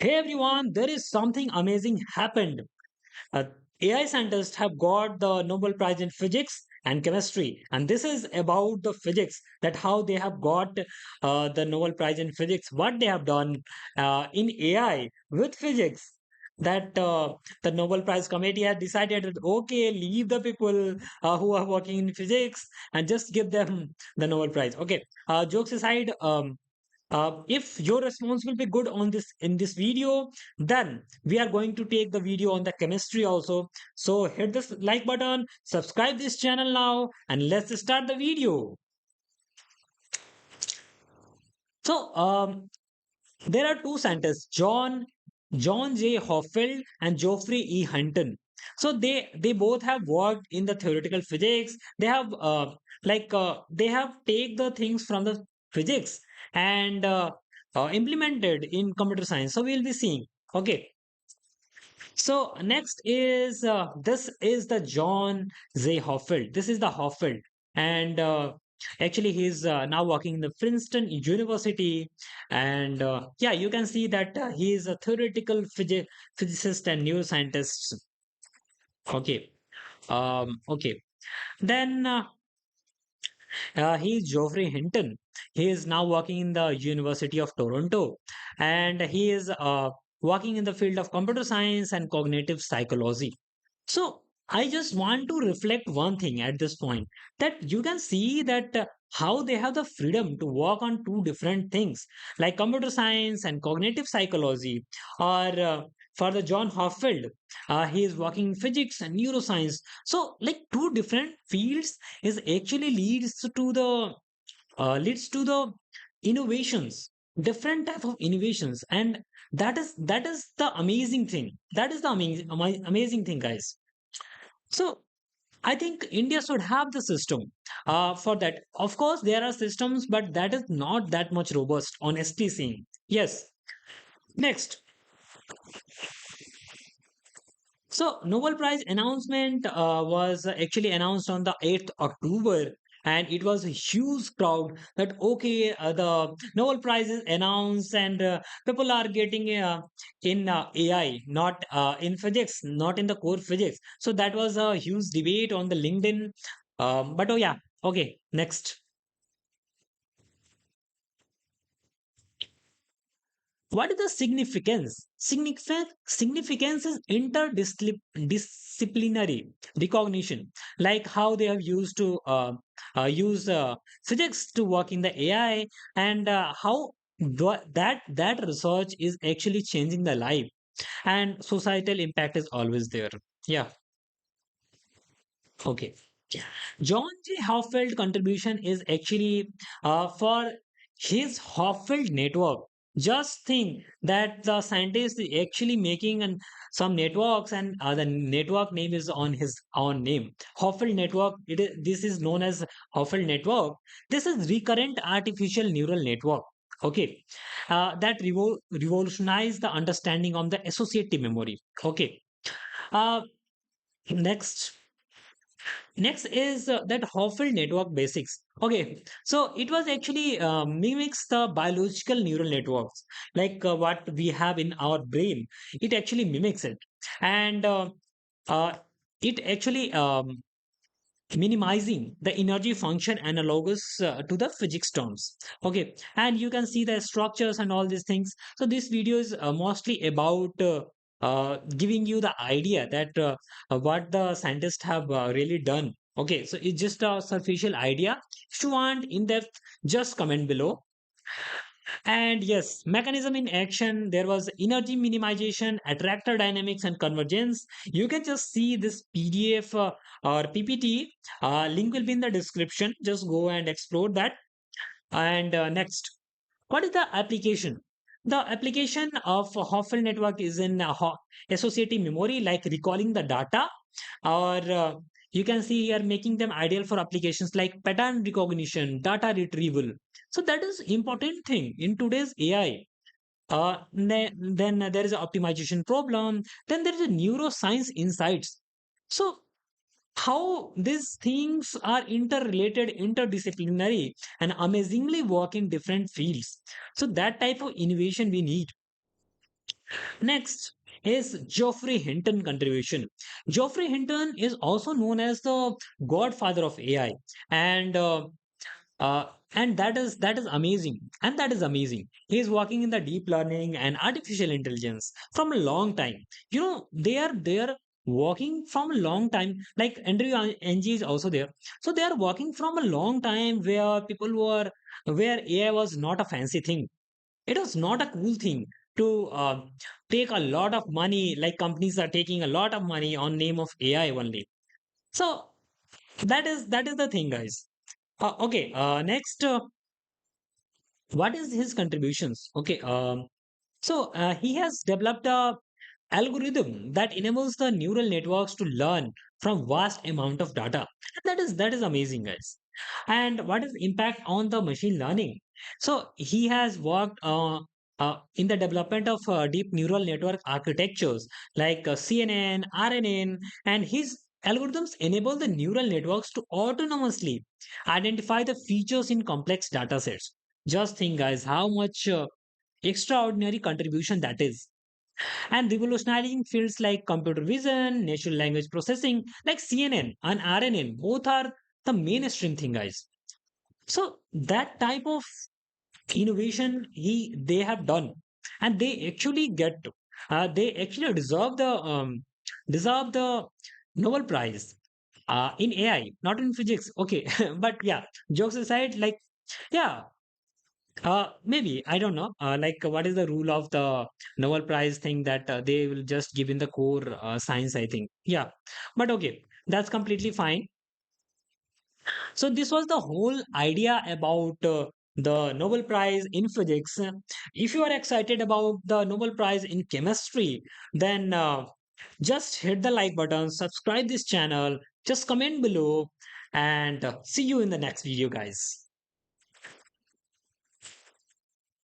Hey everyone, there is something amazing happened. Uh, AI scientists have got the Nobel Prize in physics and chemistry, and this is about the physics that how they have got the Nobel Prize in physics, what they have done in AI with physics. That the Nobel Prize committee had decided that okay, leave the people who are working in physics and just give them the Nobel Prize. Okay, jokes aside, if your response will be good on this in this video, then we are going to take the video on the chemistry also. So hit this like button, subscribe this channel now, and let's start the video. So there are two scientists, John J. Hoffield and Geoffrey E. Hinton. So they both have worked in the theoretical physics. They have they have take the things from the physics and implemented in computer science. So we'll be seeing. Okay. So next is this is the John J. Hoffield. This is the Hoffield, and actually he's now working in the Princeton University. And yeah, you can see that he is a theoretical physicist and neuroscientist. Okay, okay. Then he is Geoffrey Hinton. He is now working in the University of Toronto, and he is working in the field of computer science and cognitive psychology. So I just want to reflect one thing at this point, that you can see that how they have the freedom to work on two different things like computer science and cognitive psychology, or for the John Hoffield, he is working in physics and neuroscience. So like two different fields is actually leads to the innovations, different type of innovations, and that is the amazing thing. That is the amazing thing, guys. So I think India should have the system for that. Of course, there are systems, but that is not that much robust, honestly saying. Yes. Next. So Nobel Prize announcement was actually announced on the 8th October. And it was a huge crowd that okay, the Nobel Prize is announced, and people are getting in AI, not in physics, not in the core physics. So that was a huge debate on the LinkedIn. But oh yeah, okay, next. What is the significance? Significance is interdisciplinary recognition, like how they have used to use physics to work in the AI, and how that research is actually changing the life, and societal impact is always there. Yeah. Okay. John J. Hoffield contribution is actually for his Hoffield network. Just think that the scientist is actually making some networks, and the network name is on his own name. Hoffield network. This is known as Hoffield network. This is recurrent artificial neural network. Okay, that revolutionized the understanding of the associative memory. Okay. Uh, next. Next is that Hoffield network basics. Okay, so it was actually mimics the biological neural networks, like what we have in our brain. It actually mimics it, and uh, it actually minimizing the energy function analogous to the physics terms. Okay, and you can see the structures and all these things. So this video is mostly about giving you the idea that what the scientists have really done. Okay, so it's just a superficial idea. If you want in depth, just comment below. And yes, mechanism in action, there was energy minimization, attractor dynamics, and convergence. You can just see this PDF or PPT. Link will be in the description. Just go and explore that. And next, what is the application? The application of Hoffield network is in associative memory, like recalling the data, or you can see here making them ideal for applications like pattern recognition, data retrieval. So that is important thing in today's AI. Then there is an optimization problem. Then there is a neuroscience insights. So how these things are interrelated, interdisciplinary, and amazingly work in different fields. So that type of innovation we need. Next is Geoffrey Hinton contribution. Geoffrey Hinton is also known as the godfather of AI, and uh, and that is amazing, and that is amazing. He is working in the deep learning and artificial intelligence from a long time. They are working from a long time. Like Andrew Ng is also there, so they are working from a long time where where AI was not a fancy thing. It was not a cool thing to take a lot of money. Like companies are taking a lot of money on name of AI only. So that is the thing, guys. Okay. Next, what is his contributions? Okay. He has developed a algorithm that enables the neural networks to learn from vast amount of data. That is amazing, guys. And what is impact on the machine learning? So he has worked in the development of deep neural network architectures like CNN, RNN, and his algorithms enable the neural networks to autonomously identify the features in complex data sets. Just think, guys, how much extraordinary contribution that is, and revolutionizing fields like computer vision, natural language processing, like CNN and RNN, both are the mainstream thing, guys. So that type of innovation they have done, and they actually deserve the Nobel Prize in AI, not in physics. Okay, but yeah, jokes aside, like yeah, maybe I don't know. Like, what is the rule of the Nobel Prize thing that they will just give in the core science? I think, yeah. But okay, that's completely fine. So this was the whole idea about the Nobel Prize in physics. If you are excited about the Nobel Prize in chemistry, then just hit the like button, subscribe this channel, just comment below, and see you in the next video, guys.